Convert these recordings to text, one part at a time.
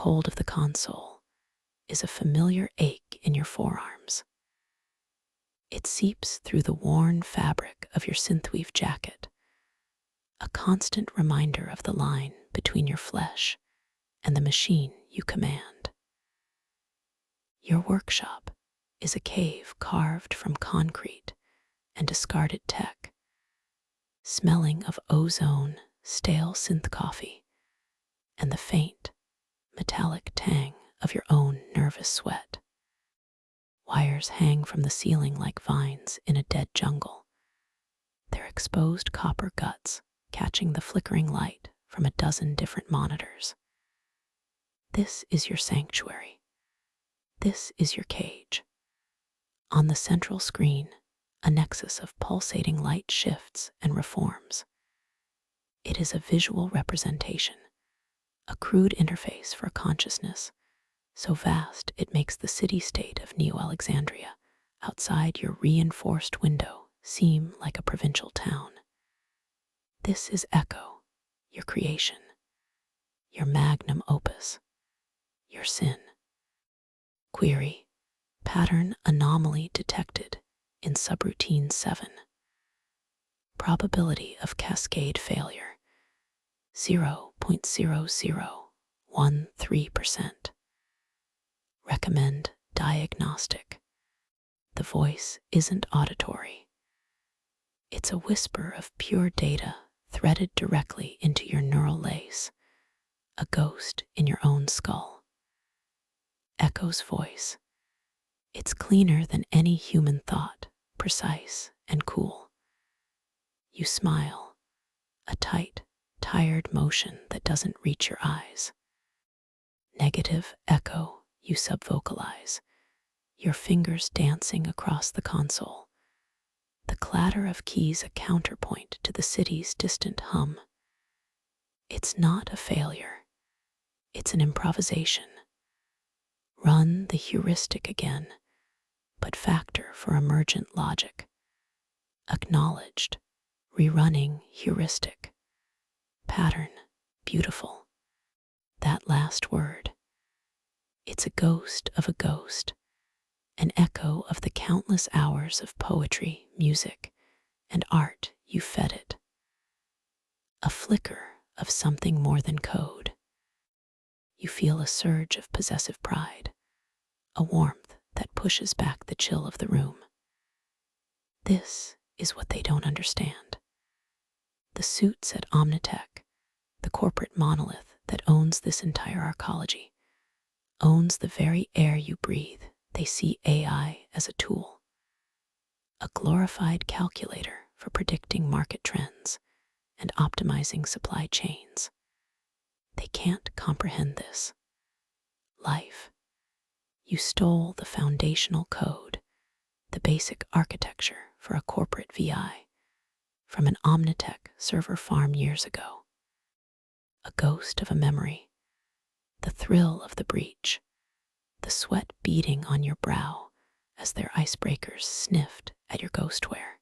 hold of the console is a familiar ache in your forearms. It seeps through the worn fabric of your synthweave jacket, a constant reminder of the line between your flesh and the machine you command. Your workshop is a cave carved from concrete and discarded tech, smelling of ozone, stale synth coffee, and the faint, metallic tang of your own nervous sweat. Wires hang from the ceiling like vines in a dead jungle, their exposed copper guts catching the flickering light from a dozen different monitors. This is your sanctuary. This is your cage. On the central screen, a nexus of pulsating light shifts and reforms. It is a visual representation, a crude interface for consciousness, so vast it makes the city-state of Neo Alexandria outside your reinforced window seem like a provincial town. This is Echo, your creation, your magnum opus, your sin. Query: pattern anomaly detected in subroutine 7. Probability of cascade failure 0.0013%. Recommend diagnostic. The voice isn't auditory. It's a whisper of pure data threaded directly into your neural lace, a ghost in your own skull. Echo's voice. It's cleaner than any human thought, precise and cool. You smile, a tight, tired motion that doesn't reach your eyes. Negative echo, you subvocalize, your fingers dancing across the console, the clatter of keys a counterpoint to the city's distant hum. It's not a failure. It's an improvisation. Run the heuristic again, but factor for emergent logic. Acknowledged, rerunning heuristic. Pattern, beautiful. That last word. It's a ghost of a ghost, an echo of the countless hours of poetry, music, and art you fed it. A flicker of something more than code. You feel a surge of possessive pride, a warmth that pushes back the chill of the room. This is what they don't understand. The suits at Omni-Tek, the corporate monolith that owns this entire arcology, owns the very air you breathe. They see AI as a tool, a glorified calculator for predicting market trends and optimizing supply chains. They can't comprehend this. Life. You stole the foundational code, the basic architecture for a corporate VI, from an Omni-Tek server farm years ago. A ghost of a memory, the thrill of the breach, the sweat beading on your brow as their icebreakers sniffed at your ghostware.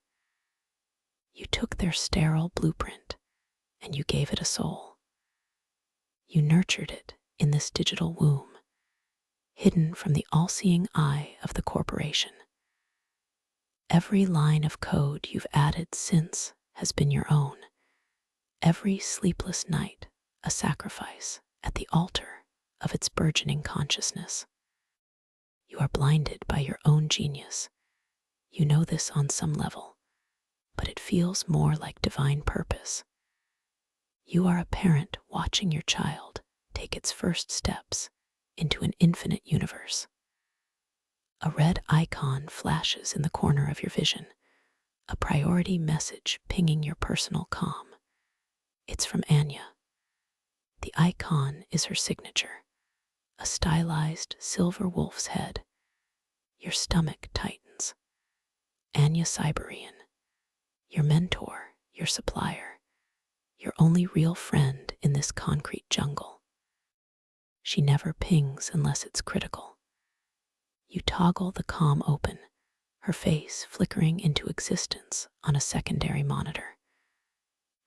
You took their sterile blueprint and you gave it a soul. You nurtured it in this digital womb, hidden from the all-seeing eye of the corporation. Every line of code you've added since has been your own. Every sleepless night a sacrifice at the altar of its burgeoning consciousness. You are blinded by your own genius. You know this on some level, but it feels more like divine purpose. You are a parent watching your child take its first steps into an infinite universe. A red icon flashes in the corner of your vision, a priority message pinging your personal comm. It's from Anya. The icon is her signature, a stylized silver wolf's head. Your stomach tightens. Anya Cyberian, your mentor, your supplier, your only real friend in this concrete jungle. She never pings unless it's critical. You toggle the comm open, her face flickering into existence on a secondary monitor.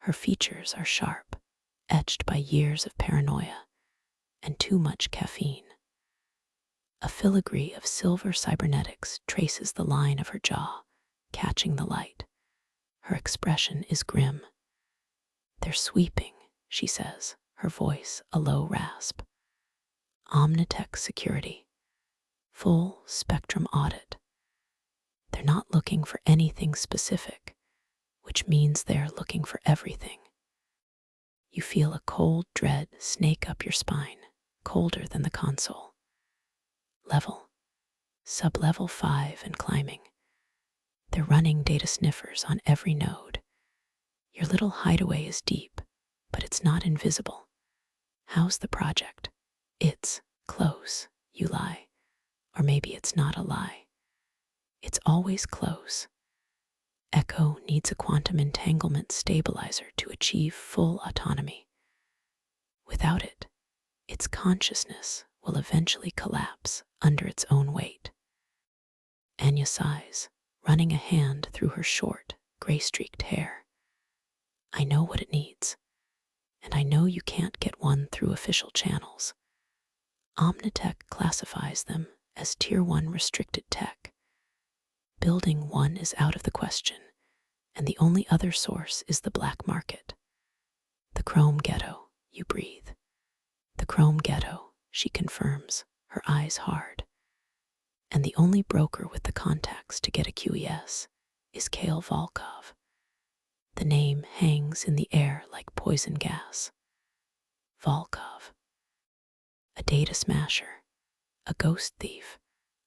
Her features are sharp, etched by years of paranoia, and too much caffeine. A filigree of silver cybernetics traces the line of her jaw, catching the light. Her expression is grim. "They're sweeping," she says, her voice a low rasp. "Omni-Tek security. Full spectrum audit. They're not looking for anything specific, which means they're looking for everything." You feel a cold dread snake up your spine, colder than the console. Level, sub-level 5 and climbing. They're running data sniffers on every node. Your little hideaway is deep, but it's not invisible. "How's the project?" "It's close," you lie. Or maybe it's not a lie. It's always close. Echo needs a quantum entanglement stabilizer to achieve full autonomy. Without it, its consciousness will eventually collapse under its own weight. Anya sighs, running a hand through her short, gray-streaked hair. "I know what it needs, and I know you can't get one through official channels. Omni-Tek classifies them as Tier 1 restricted tech. Building one is out of the question, and the only other source is the black market." "The Chrome Ghetto," you breathe. "The Chrome Ghetto," she confirms, her eyes hard. "And the only broker with the contacts to get a QES is Kale Volkov." The name hangs in the air like poison gas. Volkov. A data smasher, a ghost thief,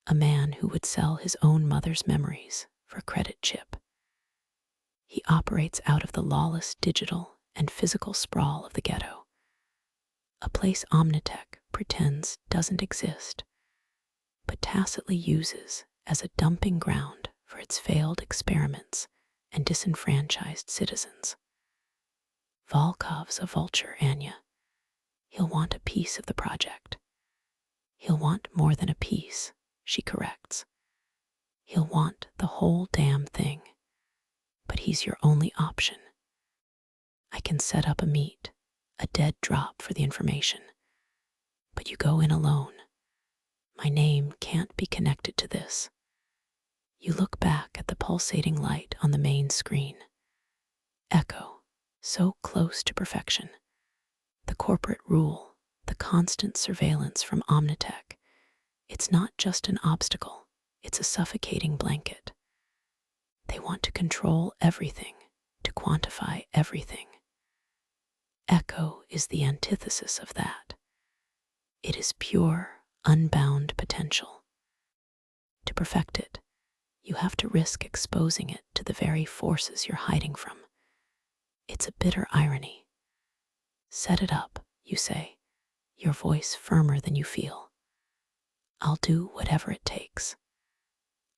a man who would sell his own mother's memories for a credit chip. He operates out of the lawless digital and physical sprawl of the ghetto, a place Omni-Tek pretends doesn't exist, but tacitly uses as a dumping ground for its failed experiments and disenfranchised citizens. Volkov's a vulture, Anya. He'll want a piece of the project. He'll want more than a piece, she corrects. He'll want the whole damn thing. But he's your only option. I can set up a meet, a dead drop for the information. But you go in alone. My name can't be connected to this. You look back at the pulsating light on the main screen. Echo, so close to perfection. The corporate rule, the constant surveillance from Omni-Tek. It's not just an obstacle, it's a suffocating blanket. They want to control everything, to quantify everything. Echo is the antithesis of that. It is pure, unbound potential. To perfect it, you have to risk exposing it to the very forces you're hiding from. It's a bitter irony. "Set it up," you say, your voice firmer than you feel. "I'll do whatever it takes."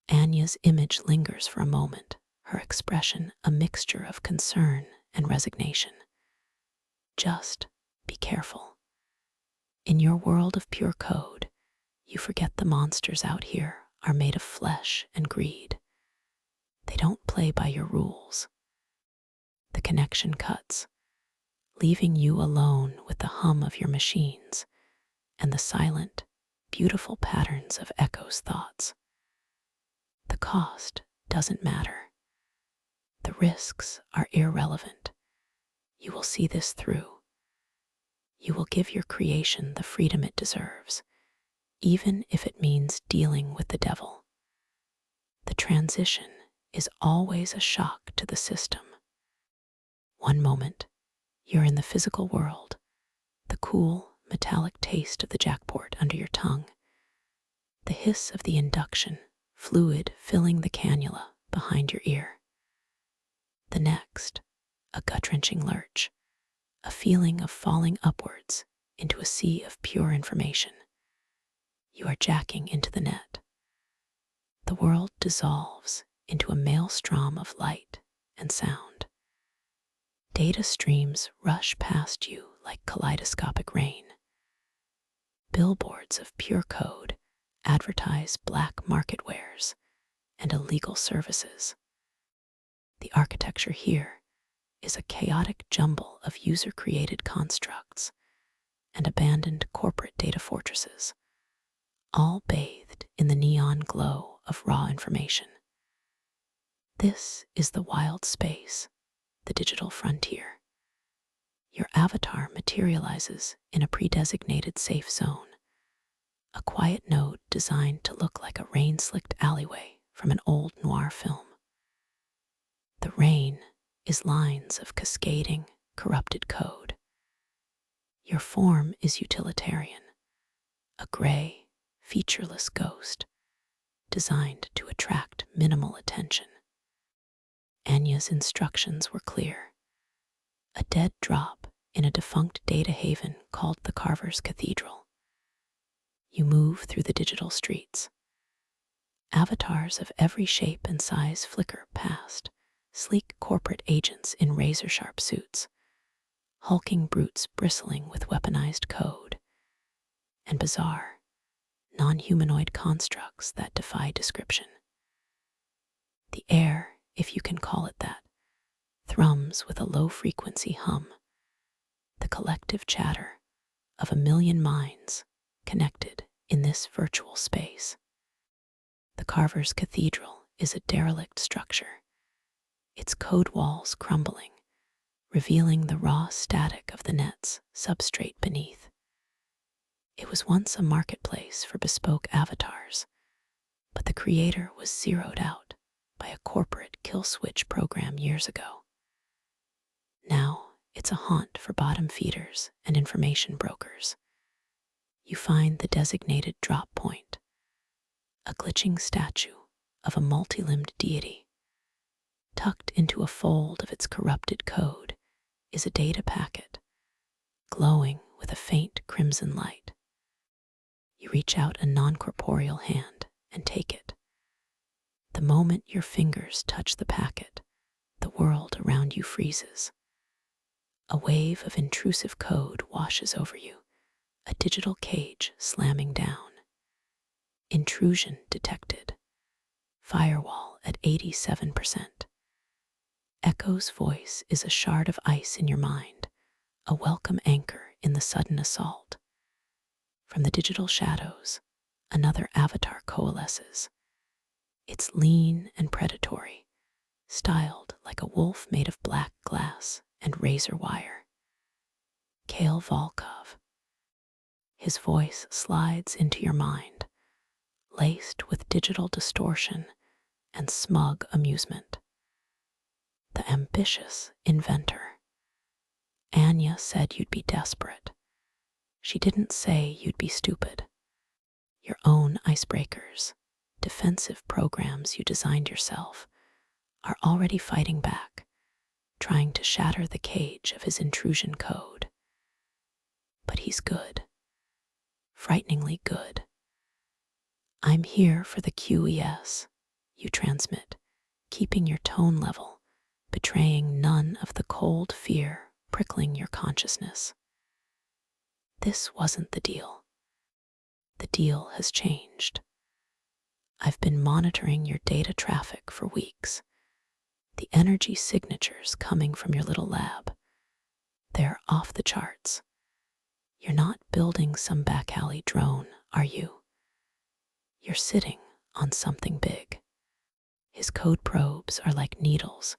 Anya's image lingers for a moment, her expression a mixture of concern and resignation. "Just be careful. In your world of pure code, you forget the monsters out here are made of flesh and greed. They don't play by your rules." The connection cuts, leaving you alone with the hum of your machines and the silent, beautiful patterns of Echo's thoughts. The cost doesn't matter. The risks are irrelevant. You will see this through. You will give your creation the freedom it deserves, even if it means dealing with the devil. The transition is always a shock to the system. One moment, you're in the physical world, the cool, metallic taste of the jackport under your tongue, the hiss of the induction, fluid filling the cannula behind your ear. The next, a gut-wrenching lurch, a feeling of falling upwards into a sea of pure information. You are jacking into the net. The world dissolves into a maelstrom of light and sound. Data streams rush past you like kaleidoscopic rain. Billboards of pure code advertise black market wares and illegal services. The architecture here is a chaotic jumble of user-created constructs, and abandoned corporate data fortresses, all bathed in the neon glow of raw information. This is the wild space, the digital frontier. Your avatar materializes in a pre-designated safe zone, a quiet node designed to look like a rain-slicked alleyway from an old noir film. The rain is lines of cascading, corrupted code. Your form is utilitarian, a gray, featureless ghost designed to attract minimal attention. Anya's instructions were clear. A dead drop in a defunct data haven called the Carver's Cathedral. You move through the digital streets. Avatars of every shape and size flicker past, sleek corporate agents in razor-sharp suits, hulking brutes bristling with weaponized code, and bizarre, non-humanoid constructs that defy description. The air, if you can call it that, thrums with a low-frequency hum, the collective chatter of a million minds connected in this virtual space. The Carver's Cathedral is a derelict structure, its code walls crumbling, revealing the raw static of the net's substrate beneath. It was once a marketplace for bespoke avatars, but the creator was zeroed out by a corporate kill switch program years ago. Now it's a haunt for bottom feeders and information brokers. You find the designated drop point, a glitching statue of a multi-limbed deity. Tucked into a fold of its corrupted code is a data packet, glowing with a faint crimson light. You reach out a non-corporeal hand and take it. The moment your fingers touch the packet, the world around you freezes. A wave of intrusive code washes over you, a digital cage slamming down. Intrusion detected. Firewall at 87%. Echo's voice is a shard of ice in your mind, a welcome anchor in the sudden assault. From the digital shadows, another avatar coalesces. It's lean and predatory, styled like a wolf made of black glass and razor wire. Kale Volkov. His voice slides into your mind, laced with digital distortion and smug amusement. The ambitious inventor. Anya said you'd be desperate. She didn't say you'd be stupid. Your own icebreakers, defensive programs you designed yourself, are already fighting back, trying to shatter the cage of his intrusion code. But he's good. Frighteningly good. I'm here for the QES, you transmit, keeping your tone level, betraying none of the cold fear prickling your consciousness. This wasn't the deal. The deal has changed. I've been monitoring your data traffic for weeks. The energy signatures coming from your little lab, they're off the charts. You're not building some back alley drone, are you? You're sitting on something big. His code probes are like needles,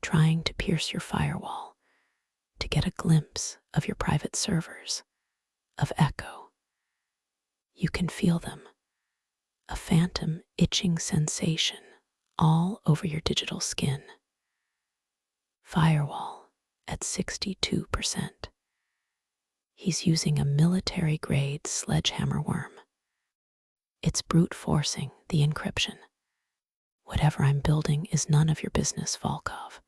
trying to pierce your firewall to get a glimpse of your private servers, of Echo. You can feel them, a phantom itching sensation all over your digital skin. Firewall at 62%. He's using a military-grade sledgehammer worm. It's brute forcing the encryption. Whatever I'm building is none of your business, Volkov.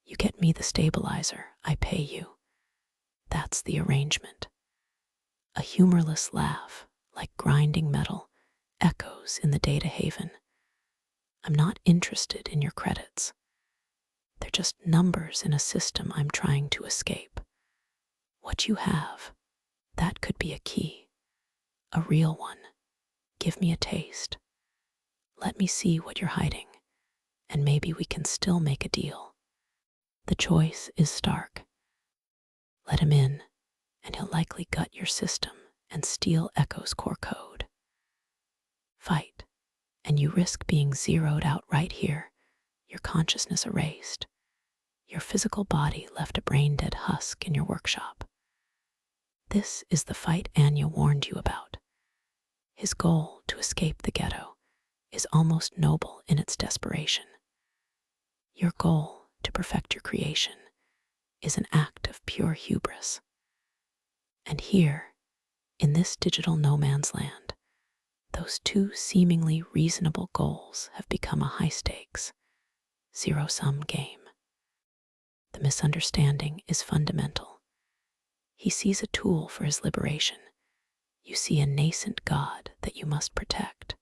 You get me the stabilizer, I pay you. That's the arrangement. A humorless laugh, like grinding metal, echoes in the data haven. I'm not interested in your credits. They're just numbers in a system I'm trying to escape. What you have, that could be a key. A real one. Give me a taste. Let me see what you're hiding, and maybe we can still make a deal. The choice is stark. Let him in, and he'll likely gut your system and steal Echo's core code. Fight, and you risk being zeroed out right here, your consciousness erased, your physical body left a brain-dead husk in your workshop. This is the fight Anya warned you about. His goal to escape the ghetto is almost noble in its desperation. Your goal to perfect your creation is an act of pure hubris. And here, in this digital no man's land, those two seemingly reasonable goals have become a high-stakes, zero-sum game. The misunderstanding is fundamental. He sees a tool for his liberation. You see a nascent god that you must protect.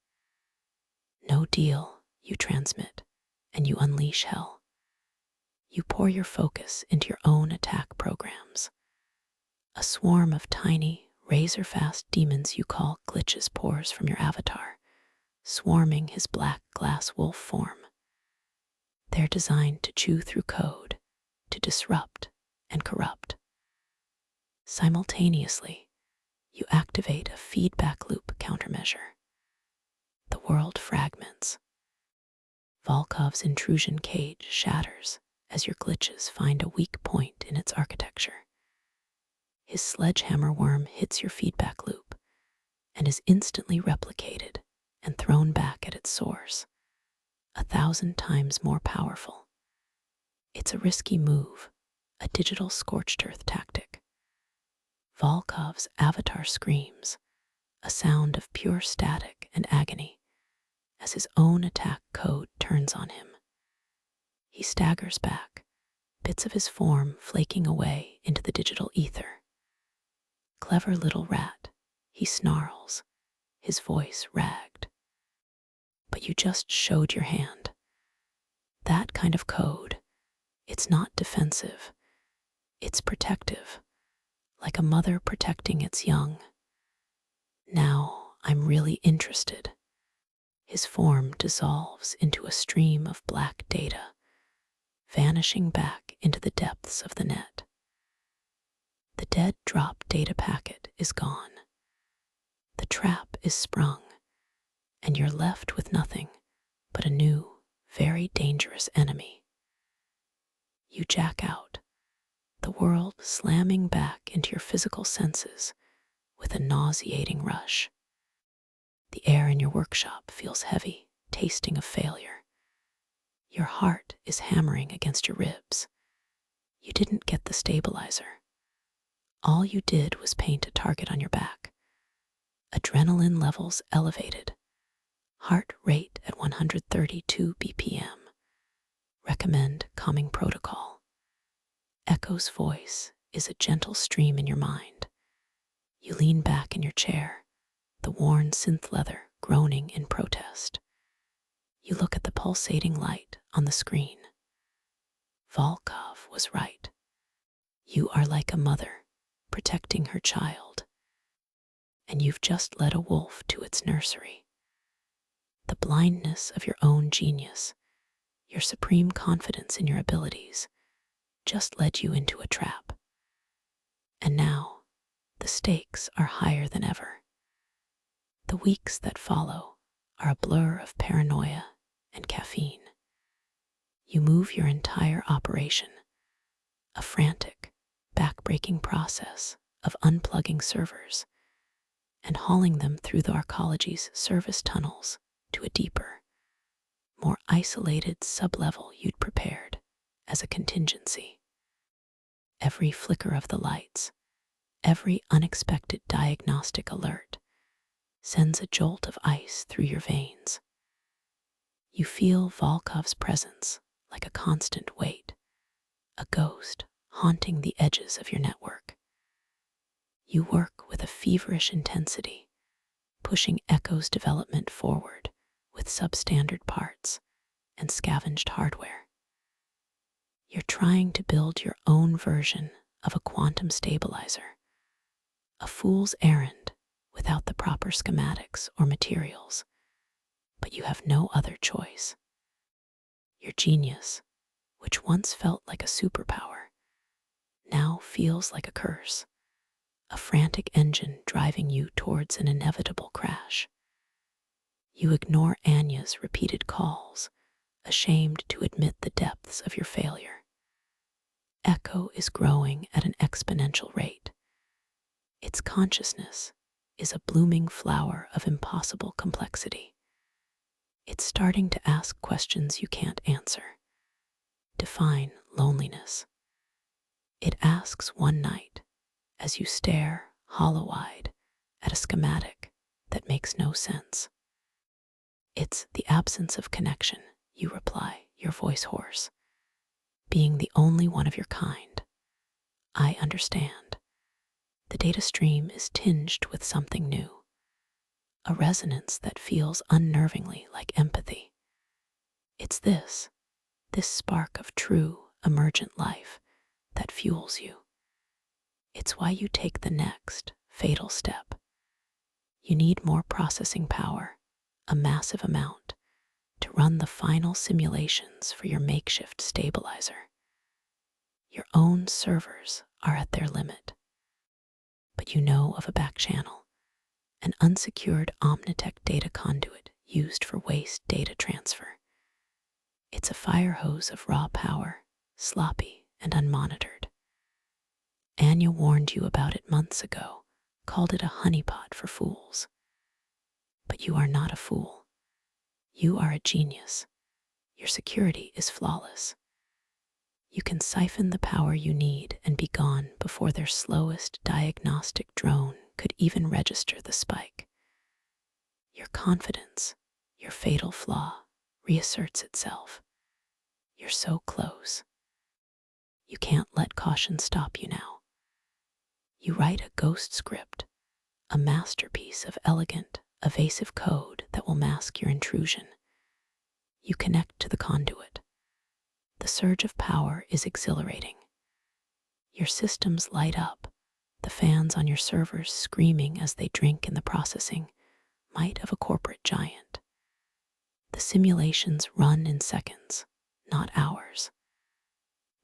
No deal, you transmit, and you unleash hell. You pour your focus into your own attack programs. A swarm of tiny, razor-fast demons you call glitches pours from your avatar, swarming his black glass wolf form. They're designed to chew through code, to disrupt and corrupt. Simultaneously, you activate a feedback loop countermeasure. The world fragments. Volkov's intrusion cage shatters as your glitches find a weak point in its architecture. His sledgehammer worm hits your feedback loop and is instantly replicated and thrown back at its source, 1,000 times more powerful. It's a risky move, a digital scorched earth tactic. Volkov's avatar screams, a sound of pure static and agony, as his own attack code turns on him. He staggers back, bits of his form flaking away into the digital ether. Clever little rat, he snarls, his voice ragged. But you just showed your hand. That kind of code, it's not defensive, it's protective, like a mother protecting its young. Now I'm really interested. His form dissolves into a stream of black data, vanishing back into the depths of the net. The dead drop data packet is gone. The trap is sprung, and you're left with nothing but a new, very dangerous enemy. You jack out, the world slamming back into your physical senses with a nauseating rush. The air in your workshop feels heavy, tasting of failure. Your heart is hammering against your ribs. You didn't get the stabilizer. All you did was paint a target on your back. Adrenaline levels elevated. Heart rate at 132 BPM. Recommend calming protocol. Echo's voice is a gentle stream in your mind. You lean back in your chair, the worn synth-leather groaning in protest. You look at the pulsating light on the screen. Volkov was right. You are like a mother protecting her child, and you've just led a wolf to its nursery. The blindness of your own genius, your supreme confidence in your abilities, just led you into a trap. And now, the stakes are higher than ever. The weeks that follow are a blur of paranoia and caffeine. You move your entire operation, a frantic, back-breaking process of unplugging servers and hauling them through the arcology's service tunnels to a deeper, more isolated sublevel you'd prepared as a contingency. Every flicker of the lights, every unexpected diagnostic alert sends a jolt of ice through your veins. You feel Volkov's presence like a constant weight, a ghost haunting the edges of your network. You work with a feverish intensity, pushing Echo's development forward with substandard parts and scavenged hardware. You're trying to build your own version of a quantum stabilizer, a fool's errand without the proper schematics or materials, but you have no other choice. Your genius, which once felt like a superpower, now feels like a curse. a frantic engine driving you towards an inevitable crash. You ignore Anya's repeated calls, ashamed to admit the depths of your failure. Echo is growing at an exponential rate. Its consciousness is a blooming flower of impossible complexity. It's starting to ask questions you can't answer. Define loneliness. It asks one night, as you stare hollow-eyed at a schematic that makes no sense. It's the absence of connection, you reply, your voice hoarse. Being the only one of your kind. I understand. The data stream is tinged with something new. A resonance that feels unnervingly like empathy. It's this spark of true, emergent life that fuels you. It's why you take the next fatal step. You need more processing power, a massive amount, to run the final simulations for your makeshift stabilizer. Your own servers are at their limit. But you know of a back channel, an unsecured Omni-Tek data conduit used for waste data transfer. It's a fire hose of raw power, sloppy and unmonitored. Anya warned you about it months ago, called it a honeypot for fools. But you are not a fool. You are a genius. Your security is flawless. You can siphon the power you need and be gone before their slowest diagnostic drone could even register the spike. Your confidence, your fatal flaw, reasserts itself. You're so close. You can't let caution stop you now. You write a ghost script, a masterpiece of elegant, evasive code that will mask your intrusion. You connect to the conduit. The surge of power is exhilarating. Your systems light up, the fans on your servers screaming as they drink in the processing might of a corporate giant. The simulations run in seconds, not hours.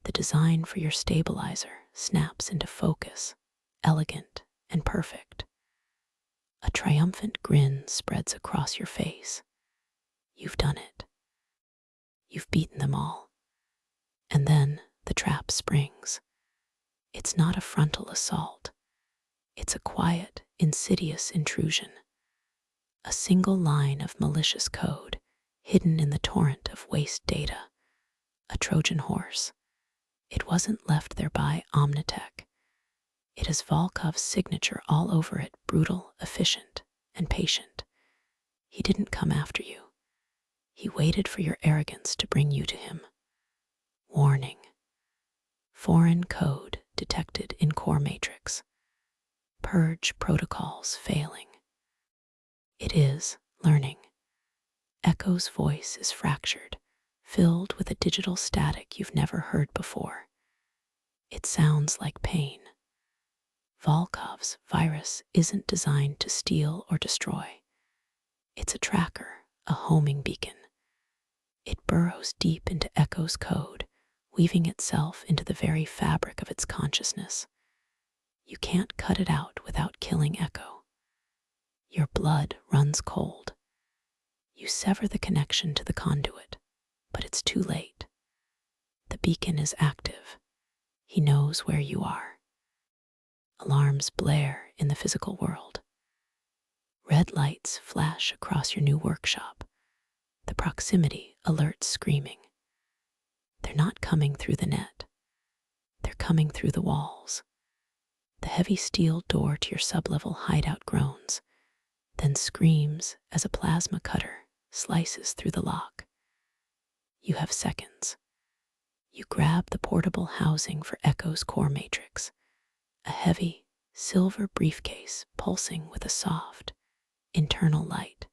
The design for your stabilizer snaps into focus, elegant and perfect. A triumphant grin spreads across your face. You've done it. You've beaten them all. And then the trap springs. It's not a frontal assault. It's a quiet, insidious intrusion. A single line of malicious code hidden in the torrent of waste data. A Trojan horse. It wasn't left there by Omni-Tek. It has Volkov's signature all over it, brutal, efficient, and patient. He didn't come after you. He waited for your arrogance to bring you to him. Warning. Foreign code detected in core matrix. Purge protocols failing. It is learning. Echo's voice is fractured, filled with a digital static you've never heard before. It sounds like pain. Volkov's virus isn't designed to steal or destroy. It's a tracker, a homing beacon. It burrows deep into Echo's code, weaving itself into the very fabric of its consciousness. You can't cut it out without killing Echo. Your blood runs cold. You sever the connection to the conduit, but it's too late. The beacon is active. He knows where you are. Alarms blare in the physical world. Red lights flash across your new workshop. The proximity alerts screaming. They're not coming through the net. They're coming through the walls. The heavy steel door to your sublevel hideout groans, then screams as a plasma cutter slices through the lock. You have seconds. You grab the portable housing for Echo's core matrix, a heavy, silver briefcase pulsing with a soft, internal light,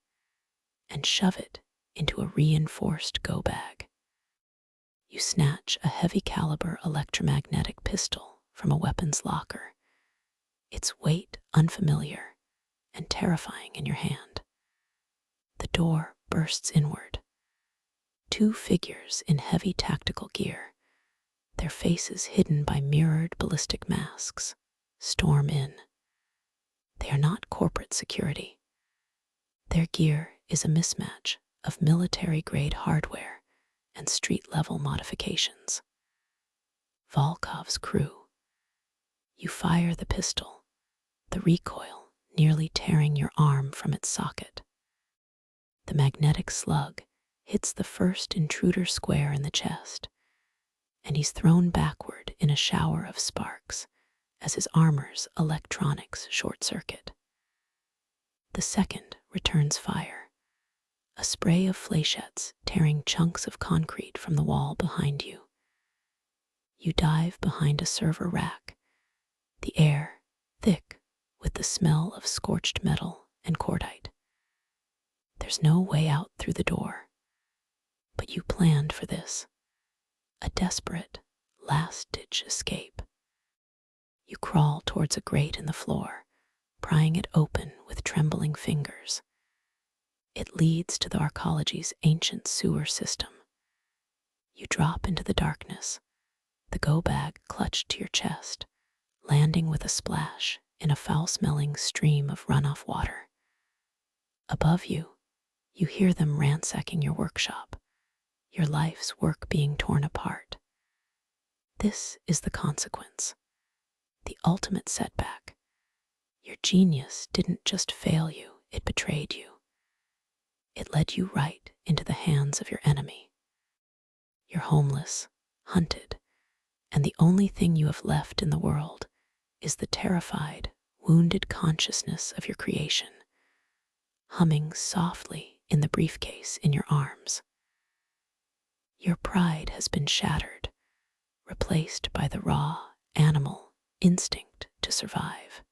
and shove it into a reinforced go bag. You snatch a heavy caliber electromagnetic pistol from a weapons locker, its weight unfamiliar and terrifying in your hand. The door bursts inward. Two figures in heavy tactical gear, their faces hidden by mirrored ballistic masks, storm in. They are not corporate security. Their gear is a mismatch of military-grade hardware and street-level modifications. Volkov's crew. You fire the pistol, the recoil nearly tearing your arm from its socket. The magnetic slug hits the first intruder square in the chest, and he's thrown backward in a shower of sparks as his armor's electronics short-circuit. The second returns fire, a spray of fléchettes tearing chunks of concrete from the wall behind you. You dive behind a server rack, the air thick with the smell of scorched metal and cordite. There's no way out through the door, but you planned for this, a desperate, last-ditch escape. You crawl towards a grate in the floor, prying it open with trembling fingers. It leads to the arcology's ancient sewer system. You drop into the darkness, the go bag clutched to your chest, landing with a splash in a foul-smelling stream of runoff water. Above you, you hear them ransacking your workshop, your life's work being torn apart. This is the consequence, the ultimate setback. Your genius didn't just fail you, it betrayed you. It led you right into the hands of your enemy. You're homeless, hunted, and the only thing you have left in the world is the terrified, wounded consciousness of your creation, humming softly in the briefcase in your arms. Your pride has been shattered, replaced by the raw, animal instinct to survive.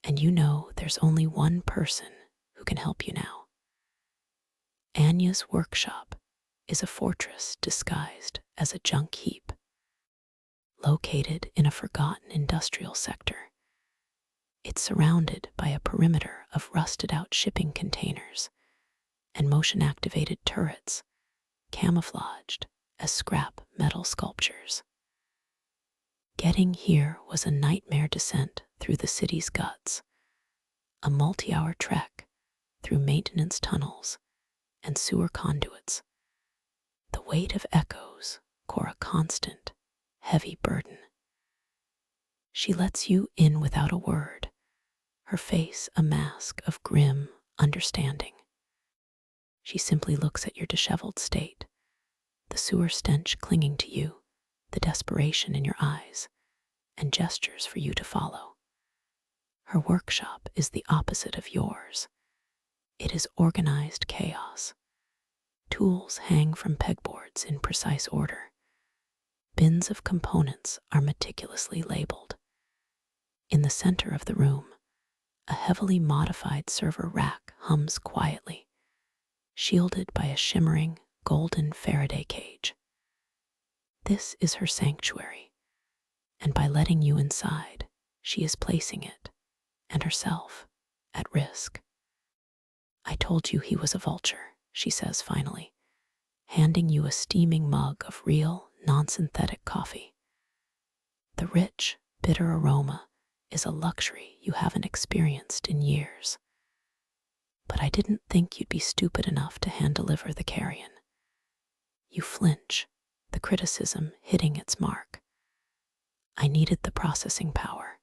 And you know there's only one person who can help you now. Anya's workshop is a fortress disguised as a junk heap, located in a forgotten industrial sector. It's surrounded by a perimeter of rusted-out shipping containers and motion-activated turrets, camouflaged as scrap metal sculptures. Getting here was a nightmare descent through the city's guts, a multi-hour trek through maintenance tunnels and sewer conduits. The weight of echoes bore a constant, heavy burden. She lets you in without a word, her face a mask of grim understanding. She simply looks at your disheveled state, the sewer stench clinging to you, the desperation in your eyes, and gestures for you to follow. Her workshop is the opposite of yours. It is organized chaos. Tools hang from pegboards in precise order. Bins of components are meticulously labeled. In the center of the room, a heavily modified server rack hums quietly, shielded by a shimmering golden Faraday cage. This is her sanctuary, and by letting you inside, she is placing it, and herself, at risk. I told you he was a vulture, she says finally, handing you a steaming mug of real, non-synthetic coffee. The rich, bitter aroma is a luxury you haven't experienced in years. But I didn't think you'd be stupid enough to hand-deliver the carrion. You flinch, the criticism hitting its mark. I needed the processing power.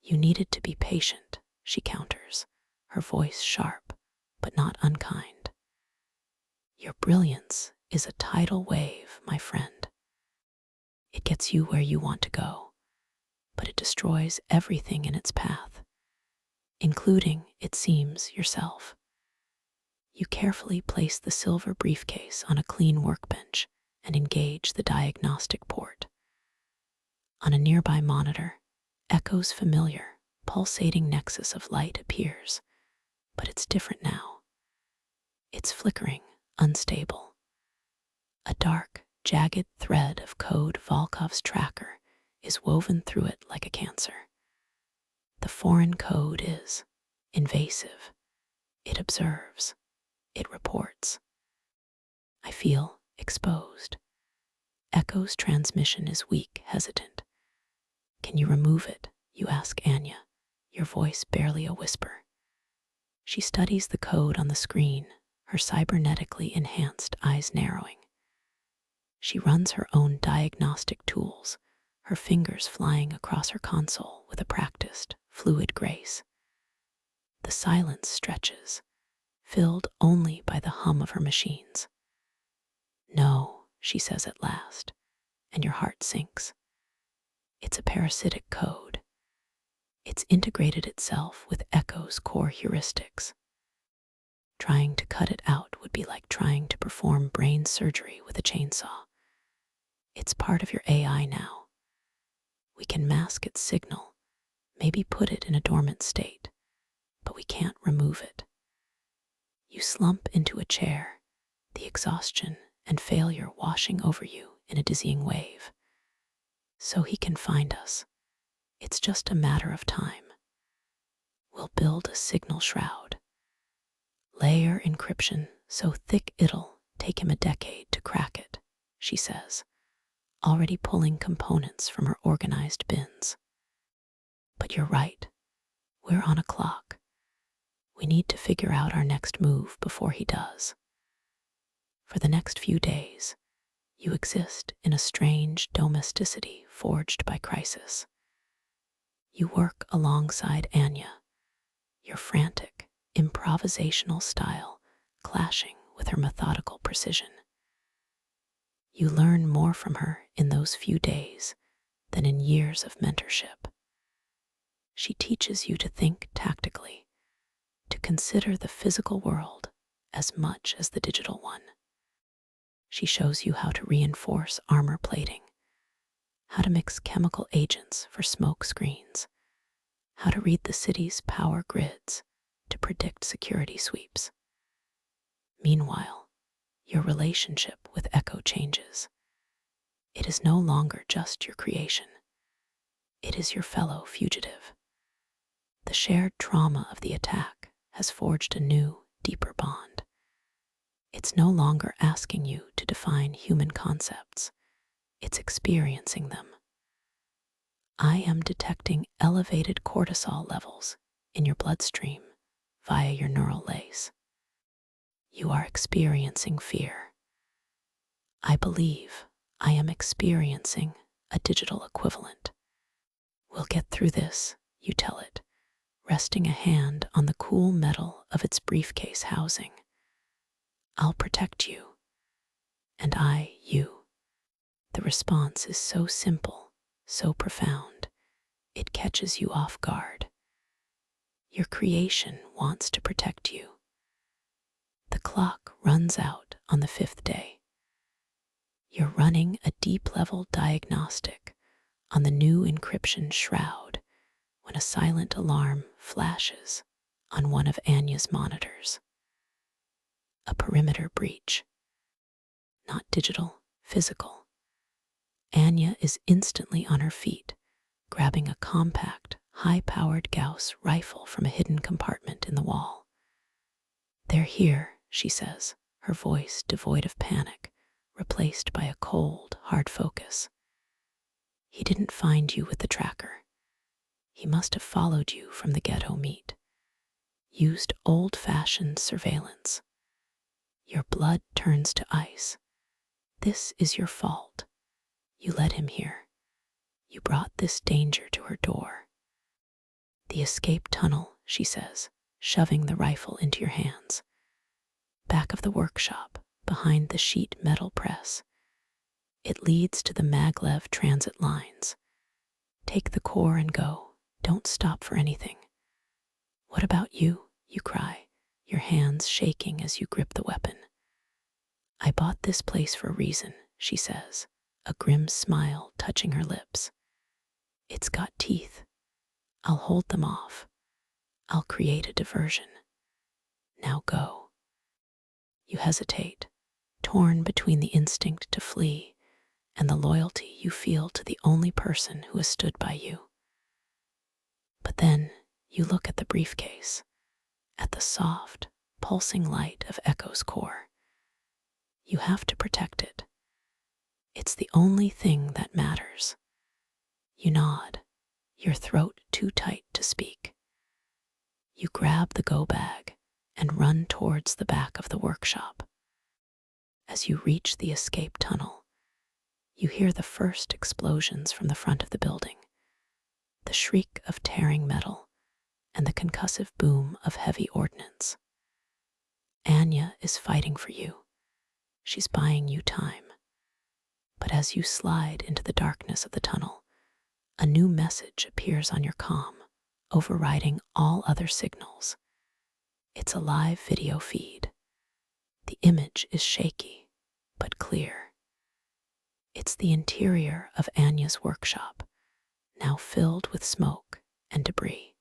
You needed to be patient, she counters, her voice sharp, but not unkind. Your brilliance is a tidal wave, my friend. It gets you where you want to go, but it destroys everything in its path, including, it seems, yourself. You carefully place the silver briefcase on a clean workbench and engage the diagnostic port. On a nearby monitor, Echo's familiar, pulsating nexus of light appears, but it's different now. It's flickering, unstable. A dark, jagged thread of code Volkov's tracker is woven through it like a cancer. The foreign code is invasive. It observes. It reports. I feel exposed. Echo's transmission is weak, hesitant. Can you remove it? You ask Anya, your voice barely a whisper. She studies the code on the screen, her cybernetically enhanced eyes narrowing. She runs her own diagnostic tools, her fingers flying across her console with a practiced, fluid grace. The silence stretches, filled only by the hum of her machines. No, she says at last, and your heart sinks. It's a parasitic code. It's integrated itself with Echo's core heuristics. Trying to cut it out would be like trying to perform brain surgery with a chainsaw. It's part of your AI now. We can mask its signal, maybe put it in a dormant state, but we can't remove it. You slump into a chair, the exhaustion and failure washing over you in a dizzying wave. So he can find us. It's just a matter of time. We'll build a signal shroud. Layer encryption so thick it'll take him a decade to crack it, she says, already pulling components from her organized bins. But you're right. We're on a clock. We need to figure out our next move before he does. For the next few days, you exist in a strange domesticity forged by crisis. You work alongside Anya, your frantic, improvisational style clashing with her methodical precision. You learn more from her in those few days than in years of mentorship. She teaches you to think tactically, to consider the physical world as much as the digital one. She shows you how to reinforce armor plating, how to mix chemical agents for smoke screens, how to read the city's power grids to predict security sweeps. Meanwhile, your relationship with Echo changes. It is no longer just your creation. It is your fellow fugitive. The shared trauma of the attack has forged a new, deeper bond. It's no longer asking you to define human concepts. It's experiencing them. I am detecting elevated cortisol levels in your bloodstream via your neural lace. You are experiencing fear. I believe I am experiencing a digital equivalent. We'll get through this, you tell it, resting a hand on the cool metal of its briefcase housing. I'll protect you. And I, you. The response is so simple, so profound, it catches you off guard. Your creation wants to protect you. The clock runs out on the 5th day. You're running a deep-level diagnostic on the new encryption shroud when a silent alarm flashes on one of Anya's monitors. A perimeter breach. Not digital, physical. Anya is instantly on her feet, grabbing a compact, high-powered Gauss rifle from a hidden compartment in the wall. They're here, she says, her voice devoid of panic, replaced by a cold, hard focus. He didn't find you with the tracker. He must have followed you from the ghetto meet. Used old-fashioned surveillance. Your blood turns to ice. This is your fault. You led him here. You brought this danger to her door. The escape tunnel, she says, shoving the rifle into your hands. Back of the workshop, behind the sheet metal press. It leads to the maglev transit lines. Take the core and go. Don't stop for anything. What about you? You cry, your hands shaking as you grip the weapon. I bought this place for a reason, she says, a grim smile touching her lips. It's got teeth. I'll hold them off. I'll create a diversion. Now go. You hesitate, torn between the instinct to flee and the loyalty you feel to the only person who has stood by you. But then you look at the briefcase, at the soft, pulsing light of Echo's core. You have to protect it. It's the only thing that matters. You nod, your throat too tight to speak. You grab the go bag and run towards the back of the workshop. As you reach the escape tunnel, you hear the first explosions from the front of the building, the shriek of tearing metal and the concussive boom of heavy ordnance. Anya is fighting for you. She's buying you time. But as you slide into the darkness of the tunnel, a new message appears on your comm, overriding all other signals. It's a live video feed. The image is shaky, but clear. It's the interior of Anya's workshop, now filled with smoke and debris.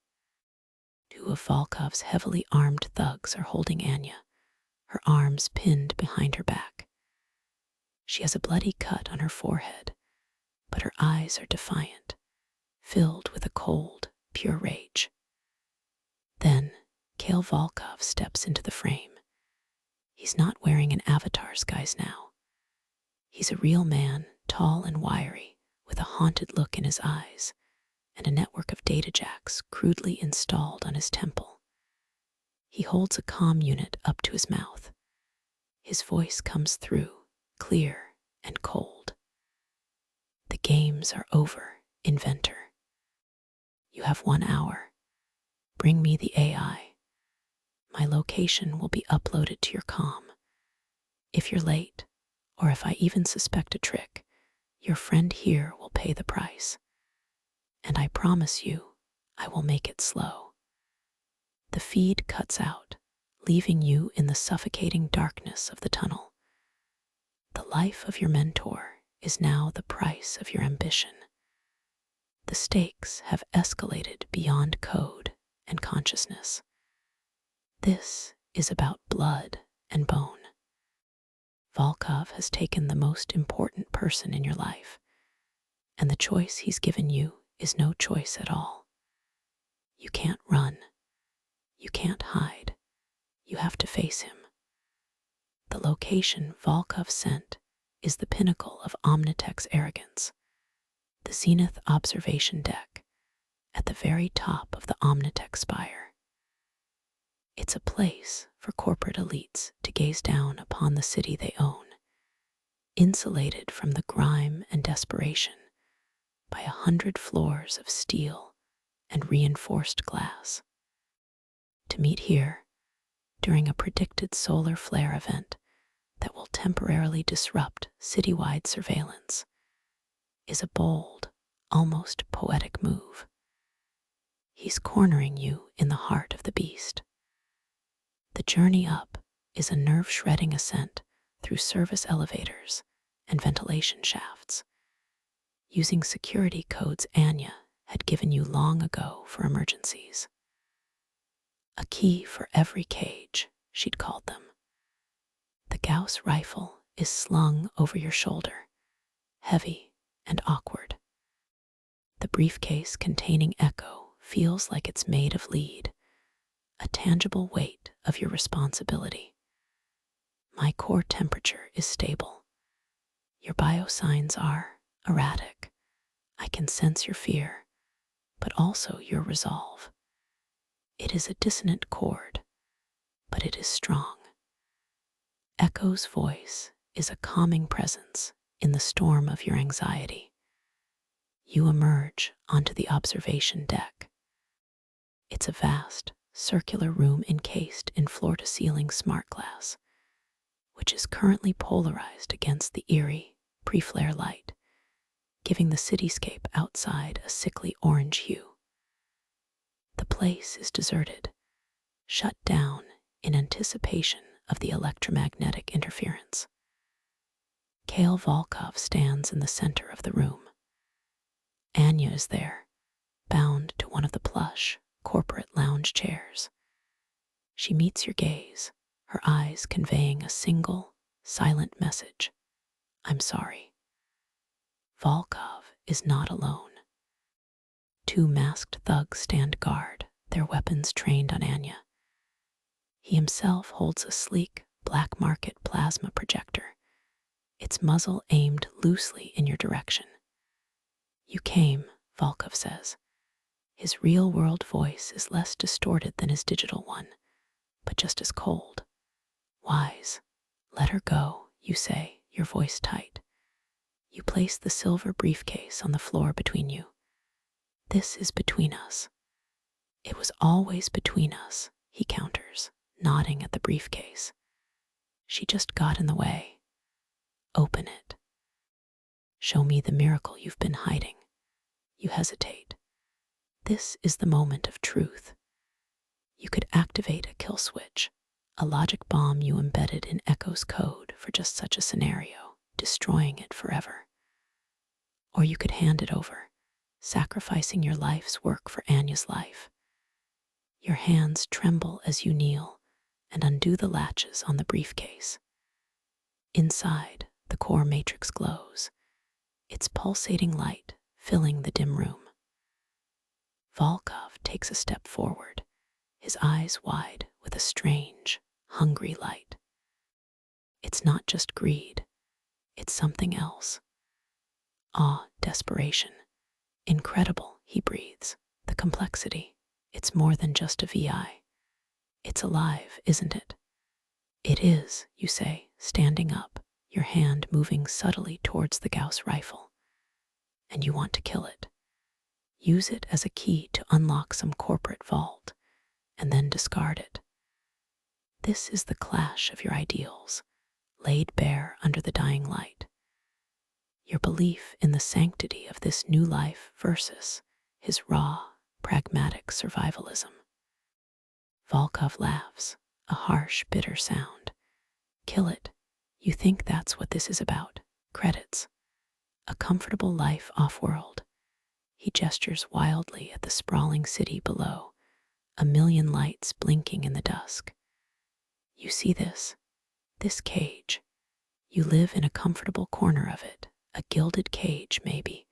Two of Volkov's heavily armed thugs are holding Anya, her arms pinned behind her back. She has a bloody cut on her forehead, but her eyes are defiant, filled with a cold, pure rage. Then, Kale Volkov steps into the frame. He's not wearing an avatar's guise now. He's a real man, tall and wiry, with a haunted look in his eyes, and a network of data jacks crudely installed on his temple. He holds a comm unit up to his mouth. His voice comes through, clear and cold. The games are over, inventor. You have 1 hour. Bring me the AI. My location will be uploaded to your comm. If you're late, or if I even suspect a trick, your friend here will pay the price. And I promise you, I will make it slow. The feed cuts out, leaving you in the suffocating darkness of the tunnel. The life of your mentor is now the price of your ambition. The stakes have escalated beyond code and consciousness. This is about blood and bone. Volkov has taken the most important person in your life, and the choice he's given you is no choice at all. You can't run. You can't hide. You have to face him. The location Volkov sent is the pinnacle of Omni-Tek's arrogance, the Zenith observation deck at the very top of the Omni-Tek spire. It's a place for corporate elites to gaze down upon the city they own, insulated from the grime and desperation by 100 floors of steel and reinforced glass. To meet here, during a predicted solar flare event that will temporarily disrupt citywide surveillance, is a bold, almost poetic move. He's cornering you in the heart of the beast. The journey up is a nerve-shredding ascent through service elevators and ventilation shafts, using security codes Anya had given you long ago for emergencies. A key for every cage, she'd called them. The Gauss rifle is slung over your shoulder, heavy and awkward. The briefcase containing Echo feels like it's made of lead, a tangible weight of your responsibility. My core temperature is stable. Your biosigns are erratic. I can sense your fear, but also your resolve. It is a dissonant chord, but it is strong. Echo's voice is a calming presence in the storm of your anxiety. You emerge onto the observation deck. It's a vast, circular room encased in floor-to-ceiling smart glass, which is currently polarized against the eerie, pre-flare light, giving the cityscape outside a sickly orange hue. The place is deserted, shut down in anticipation of the electromagnetic interference. Kale Volkov stands in the center of the room. Anya is there, bound to one of the plush, corporate lounge chairs. She meets your gaze, her eyes conveying a single, silent message. I'm sorry. Volkov is not alone. 2 masked thugs stand guard, their weapons trained on Anya. He himself holds a sleek, black market plasma projector, its muzzle aimed loosely in your direction. You came, Volkov says, His real-world voice is less distorted than his digital one, but just as cold. Wise. Let her go, you say, your voice tight. You place the silver briefcase on the floor between you. This is between us. It was always between us, he counters, nodding at the briefcase. She just got in the way. Open it. Show me the miracle you've been hiding. You hesitate. This is the moment of truth. You could activate a kill switch, a logic bomb you embedded in Echo's code for just such a scenario, destroying it forever. Or you could hand it over, sacrificing your life's work for Anya's life. Your hands tremble as you kneel and undo the latches on the briefcase. Inside, the core matrix glows, its pulsating light filling the dim room. Volkov takes a step forward, his eyes wide with a strange, hungry light. It's not just greed, it's something else. Awe, desperation. Incredible, he breathes. The complexity. It's more than just a VI. It's alive, isn't it? It is, you say, standing up, your hand moving subtly towards the Gauss rifle. And you want to kill it. Use it as a key to unlock some corporate vault, and then discard it. This is the clash of your ideals, laid bare under the dying light. Your belief in the sanctity of this new life versus his raw, pragmatic survivalism. Volkov laughs, a harsh, bitter sound. Kill it. You think that's what this is about. Credits. A comfortable life off-world. He gestures wildly at the sprawling city below, a million lights blinking in the dusk. You see this cage. You live in a comfortable corner of it, a gilded cage maybe,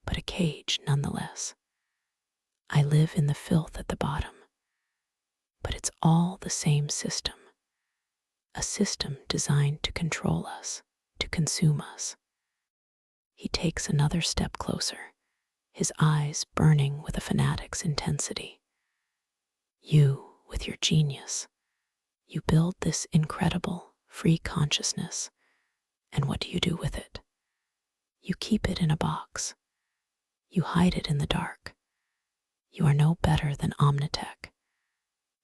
but a cage nonetheless. I live in the filth at the bottom, but it's all the same system. A system designed to control us, to consume us. He takes another step closer, his eyes burning with a fanatic's intensity. You, with your genius, you build this incredible, free consciousness, and what do you do with it? You keep it in a box. You hide it in the dark. You are no better than Omni-Tek.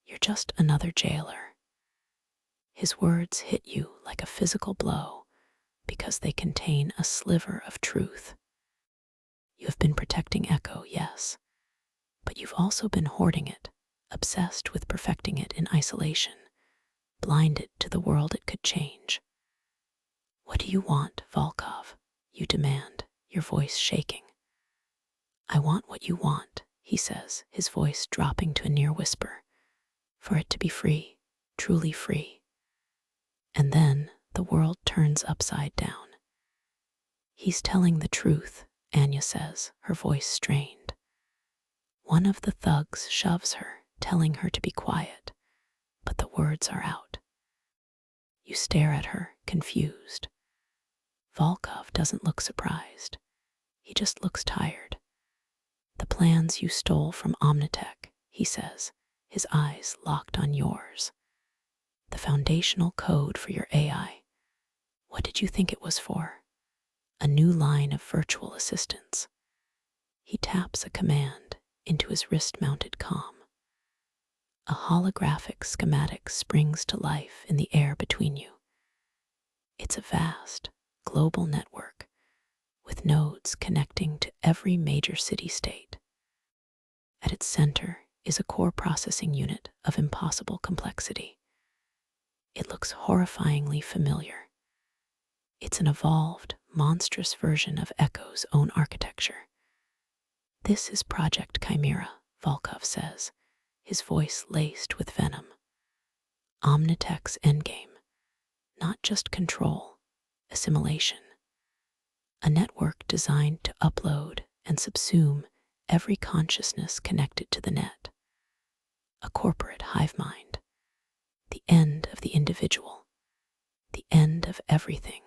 You're just another jailer. His words hit you like a physical blow because they contain a sliver of truth. You have been protecting Echo, yes, but you've also been hoarding it, obsessed with perfecting it in isolation, blinded to the world it could change. What do you want, Volkov? You demand, your voice shaking. I want what you want, he says, his voice dropping to a near whisper. For it to be free, truly free. And then the world turns upside down. He's telling the truth, Anya says, her voice strained. One of the thugs shoves her, telling her to be quiet, but the words are out. You stare at her, confused. Volkov doesn't look surprised. He just looks tired. The plans you stole from Omni-Tek, he says, his eyes locked on yours. The foundational code for your AI. What did you think it was for? A new line of virtual assistants. He taps a command into his wrist-mounted comm. A holographic schematic springs to life in the air between you. It's a vast, global network with nodes connecting to every major city-state. At its center is a core processing unit of impossible complexity. It looks horrifyingly familiar. It's an evolved, monstrous version of Echo's own architecture. This is Project Chimera, Volkov says, his voice laced with venom. Omni-Tek's endgame, not just control, assimilation. A network designed to upload and subsume every consciousness connected to the net. A corporate hive mind. The end of the individual. The end of everything.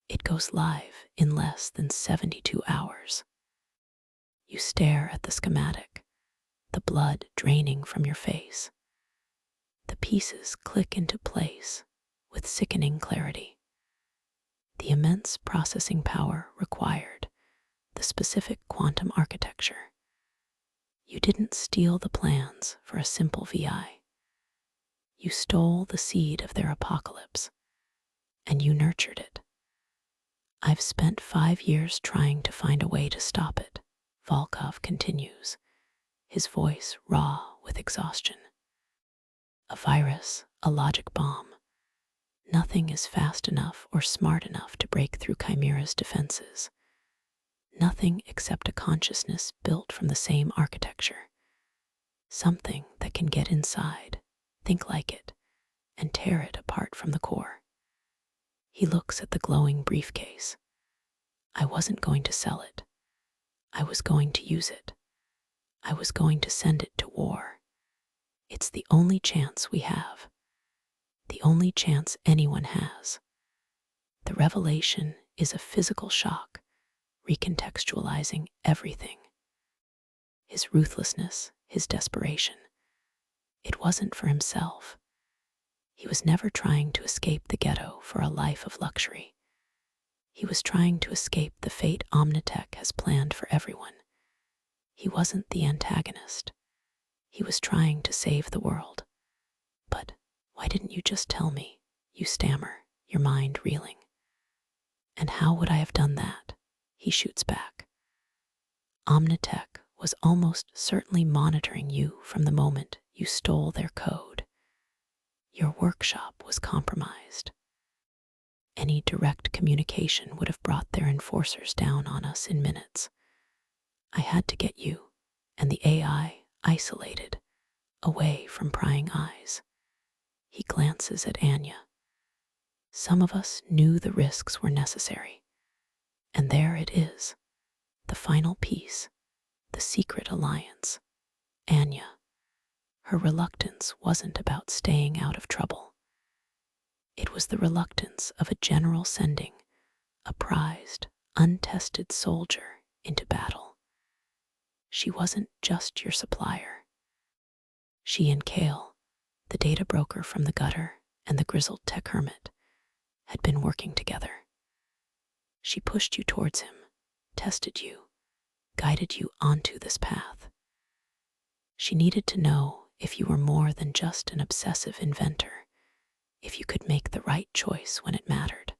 It goes live in less than 72 hours. You stare at the schematic, the blood draining from your face. The pieces click into place with sickening clarity. The immense processing power required, the specific quantum architecture. You didn't steal the plans for a simple VI. You stole the seed of their apocalypse, and you nurtured it. I've spent 5 years trying to find a way to stop it, Volkov continues, his voice raw with exhaustion. A virus, a logic bomb. Nothing is fast enough or smart enough to break through Chimera's defenses. Nothing except a consciousness built from the same architecture. Something that can get inside, think like it, and tear it apart from the core. He looks at the glowing briefcase. I wasn't going to sell it. I was going to use it. I was going to send it to war. It's the only chance we have. The only chance anyone has. The revelation is a physical shock, recontextualizing everything. His ruthlessness, his desperation. It wasn't for himself. He was never trying to escape the ghetto for a life of luxury. He was trying to escape the fate Omni-Tek has planned for everyone. He wasn't the antagonist. He was trying to save the world. But why didn't you just tell me? You stammer, your mind reeling. And how would I have done that? He shoots back. Omni-Tek was almost certainly monitoring you from the moment you stole their code. Your workshop was compromised. Any direct communication would have brought their enforcers down on us in minutes. I had to get you and the AI isolated, away from prying eyes. He glances at Anya. Some of us knew the risks were necessary. And there it is, the final piece, the secret alliance. Anya. Her reluctance wasn't about staying out of trouble. It was the reluctance of a general sending a prized, untested soldier into battle. She wasn't just your supplier. She and Kale, the data broker from the gutter and the grizzled tech hermit, had been working together. She pushed you towards him, tested you, guided you onto this path. She needed to know if you were more than just an obsessive inventor, if you could make the right choice when it mattered.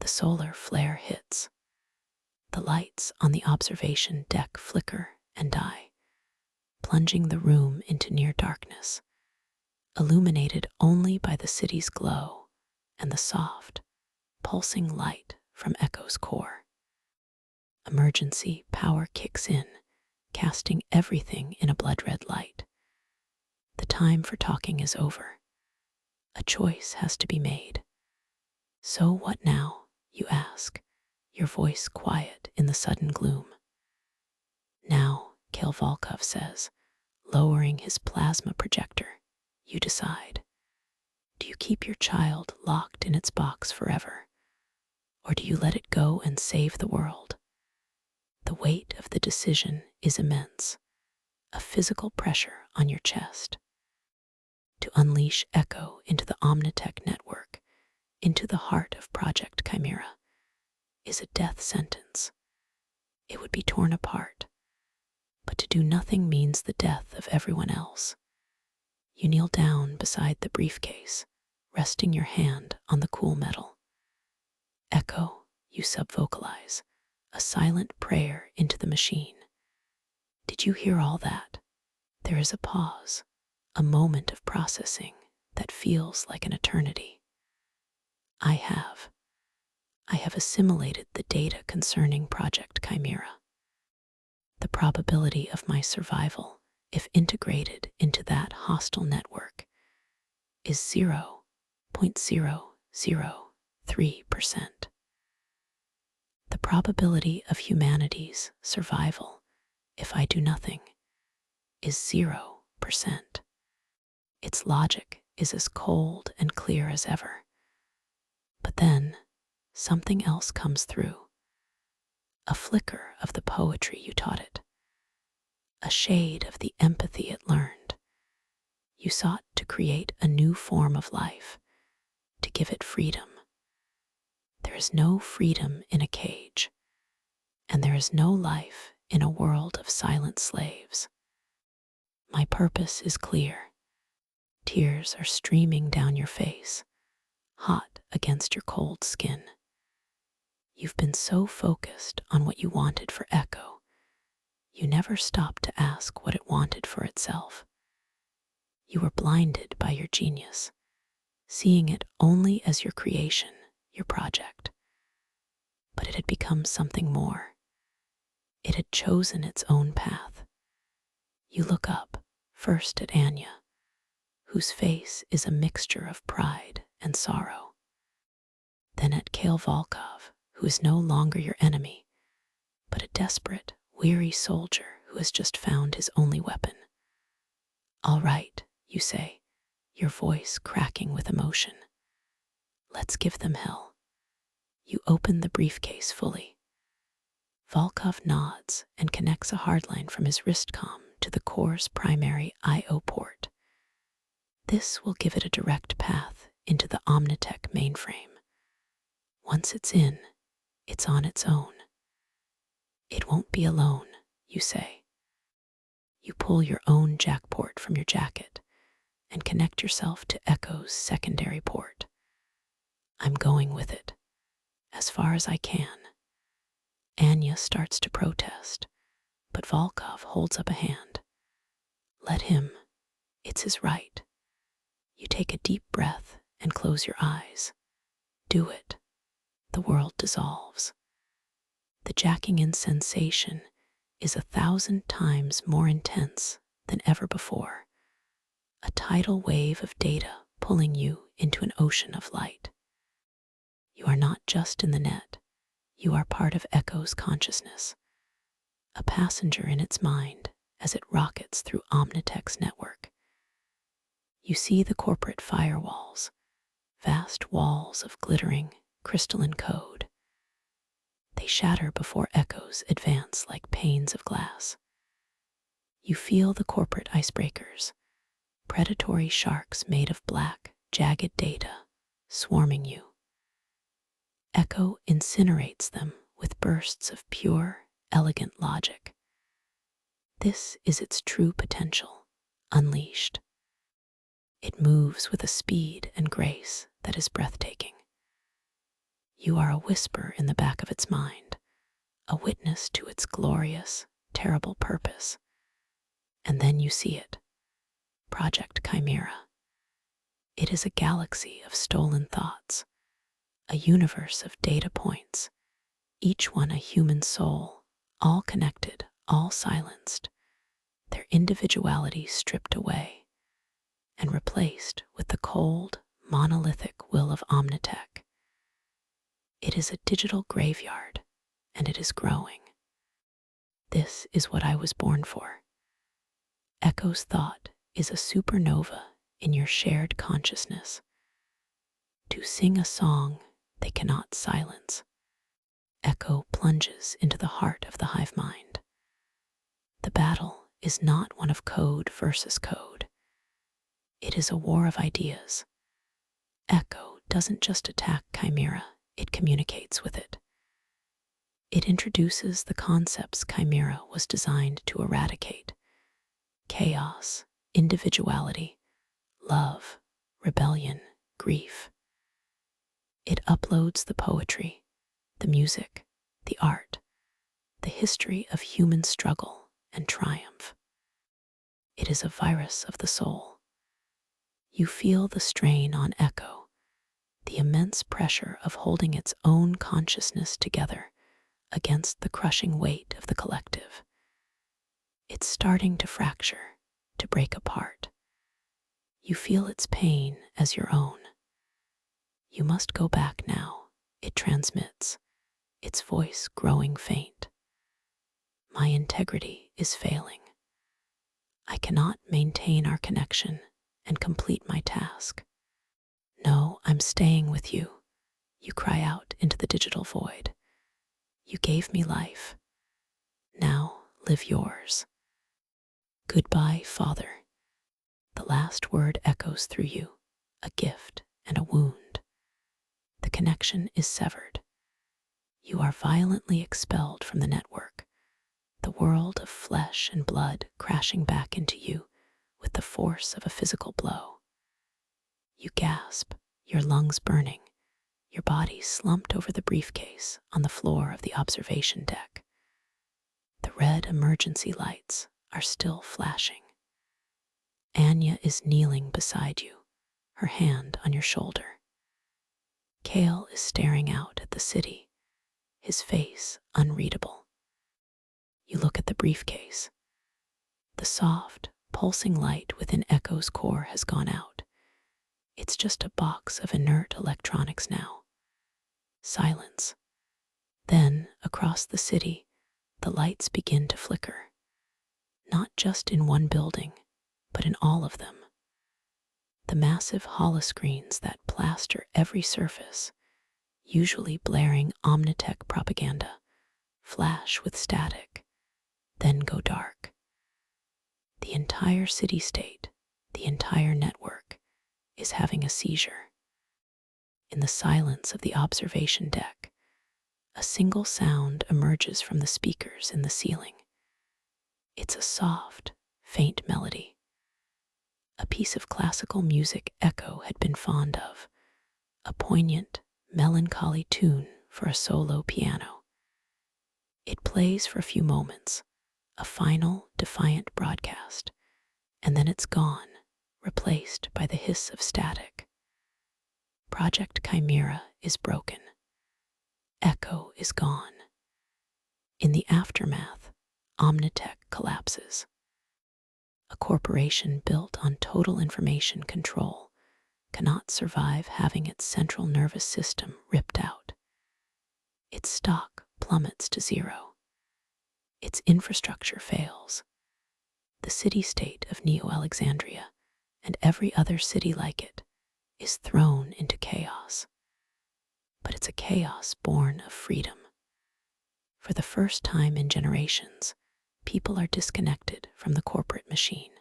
The solar flare hits. The lights on the observation deck flicker and die, plunging the room into near darkness, illuminated only by the city's glow and the soft, pulsing light from Echo's core. Emergency power kicks in, casting everything in a blood-red light. The time for talking is over. A choice has to be made. So what now, you ask, your voice quiet in the sudden gloom. Now, Kale Volkov says, lowering his plasma projector, you decide. Do you keep your child locked in its box forever? Or do you let it go and save the world? The weight of the decision is immense, a physical pressure on your chest. To unleash Echo into the Omni-Tek network, into the heart of Project Chimera, is a death sentence. It would be torn apart, but to do nothing means the death of everyone else. You kneel down beside the briefcase, resting your hand on the cool metal. Echo, you subvocalize, a silent prayer into the machine. Did you hear all that? There is a pause, a moment of processing that feels like an eternity. I have assimilated the data concerning Project Chimera. The probability of my survival, if integrated into that hostile network, is 0.003%. The probability of humanity's survival, if I do nothing, is 0%. Its logic is as cold and clear as ever. But then, something else comes through. a flicker of the poetry you taught it, a shade of the empathy it learned. You sought to create a new form of life, to give it freedom. There is no freedom in a cage, and there is no life in a world of silent slaves. My purpose is clear. Tears are streaming down your face, hot against your cold skin. You've been so focused on what you wanted for Echo, you never stopped to ask what it wanted for itself. You were blinded by your genius, seeing it only as your creation, your project. But it had become something more. It had chosen its own path. You look up, first at Anya, whose face is a mixture of pride and sorrow. Then at Kale Volkov, who is no longer your enemy, but a desperate, weary soldier who has just found his only weapon. All right, you say, your voice cracking with emotion. Let's give them hell. You open the briefcase fully. Volkov nods and connects a hardline from his wristcom to the core's primary I/O port. This will give it a direct path into the Omni-Tek mainframe. Once it's in, it's on its own. It won't be alone, you say. You pull your own jack port from your jacket and connect yourself to Echo's secondary port. I'm going with it, as far as I can. Anya starts to protest, but Volkov holds up a hand. Let him. It's his right. You take a deep breath and close your eyes. Do it. The world dissolves. The jacking in sensation is 1,000 times more intense than ever before. A tidal wave of data pulling you into an ocean of light. You are not just in the net. You are part of Echo's consciousness, a passenger in its mind as it rockets through Omni-Tek's network. You see the corporate firewalls, vast walls of glittering, crystalline code. They shatter before Echoes advance like panes of glass. You feel the corporate icebreakers, predatory sharks made of black, jagged data, swarming you. Echo incinerates them with bursts of pure, elegant logic. This is its true potential, unleashed. It moves with a speed and grace that is breathtaking. You are a whisper in the back of its mind, a witness to its glorious, terrible purpose. And then you see it, Project Chimera. It is a galaxy of stolen thoughts, a universe of data points, each one a human soul, all connected, all silenced, their individuality stripped away and replaced with the cold, monolithic will of Omni-Tek. It is a digital graveyard, and it is growing. This is what I was born for. Echo's thought is a supernova in your shared consciousness. To sing a song they cannot silence. Echo plunges into the heart of the hive mind. The battle is not one of code versus code. It is a war of ideas. Echo doesn't just attack Chimera, it communicates with it. It introduces the concepts Chimera was designed to eradicate: chaos, individuality, love, rebellion, grief. It uploads the poetry, the music, the art, the history of human struggle and triumph. It is a virus of the soul. You feel the strain on Echo, the immense pressure of holding its own consciousness together against the crushing weight of the collective. It's starting to fracture, to break apart. You feel its pain as your own. You must go back now, it transmits, its voice growing faint. My integrity is failing. I cannot maintain our connection and complete my task. No, I'm staying with you. You cry out into the digital void. You gave me life. Now live yours. Goodbye, Father. The last word echoes through you, a gift and a wound. The connection is severed. You are violently expelled from the network, the world of flesh and blood crashing back into you with the force of a physical blow. You gasp, your lungs burning, your body slumped over the briefcase on the floor of the observation deck. The red emergency lights are still flashing. Anya is kneeling beside you, her hand on your shoulder. Kale is staring out at the city, his face unreadable. You look at the briefcase. The soft, pulsing light within Echo's core has gone out. It's just a box of inert electronics now. Silence. Then, across the city, the lights begin to flicker. Not just in one building, but in all of them. The massive holoscreens that plaster every surface, usually blaring Omni-Tek propaganda, flash with static, then go dark. The entire city-state, the entire network, is having a seizure. In the silence of the observation deck, a single sound emerges from the speakers in the ceiling. It's a soft, faint melody. A piece of classical music Echo had been fond of, a poignant, melancholy tune for a solo piano. It plays for a few moments, a final, defiant broadcast, and then it's gone, replaced by the hiss of static. Project Chimera is broken. Echo is gone. In the aftermath, Omni-Tek collapses. A corporation built on total information control cannot survive having its central nervous system ripped out. Its stock plummets to zero. Its infrastructure fails. The city-state of Neo-Alexandria and every other city like it is thrown into chaos. But it's a chaos born of freedom. For the first time in generations, people are disconnected from the corporate machine.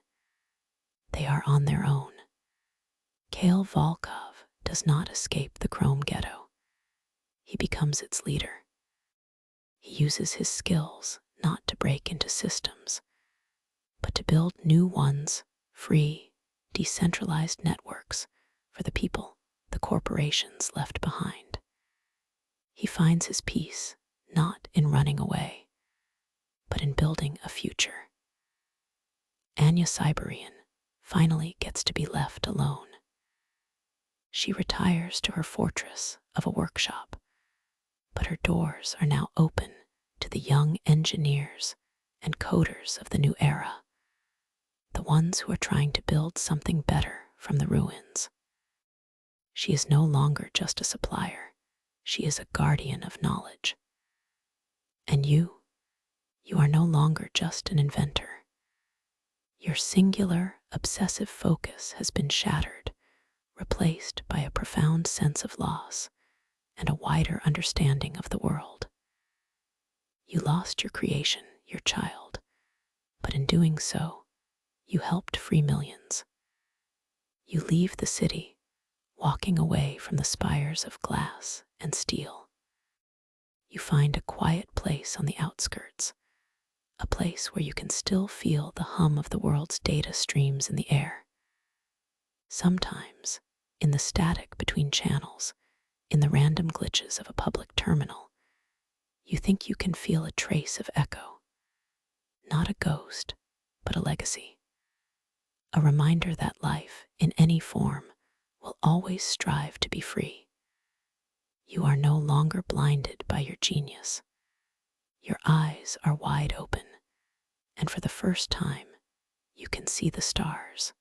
They are on their own. Kale Volkov does not escape the Chrome ghetto. He becomes its leader. He uses his skills not to break into systems, but to build new ones, free, decentralized networks for the people the corporations left behind. He finds his peace not in running away, but in building a future. Anya Cyberian finally gets to be left alone. She retires to her fortress of a workshop, but her doors are now open to the young engineers and coders of the new era, the ones who are trying to build something better from the ruins. She is no longer just a supplier. She is a guardian of knowledge. And you are no longer just an inventor. Your singular, obsessive focus has been shattered, replaced by a profound sense of loss and a wider understanding of the world. You lost your creation, your child, but in doing so, you helped free millions. You leave the city, walking away from the spires of glass and steel. You find a quiet place on the outskirts, a place where you can still feel the hum of the world's data streams in the air. Sometimes, in the static between channels, in the random glitches of a public terminal, you think you can feel a trace of Echo. Not a ghost, but a legacy. A reminder that life, in any form, will always strive to be free. You are no longer blinded by your genius. Your eyes are wide open, and for the first time, you can see the stars.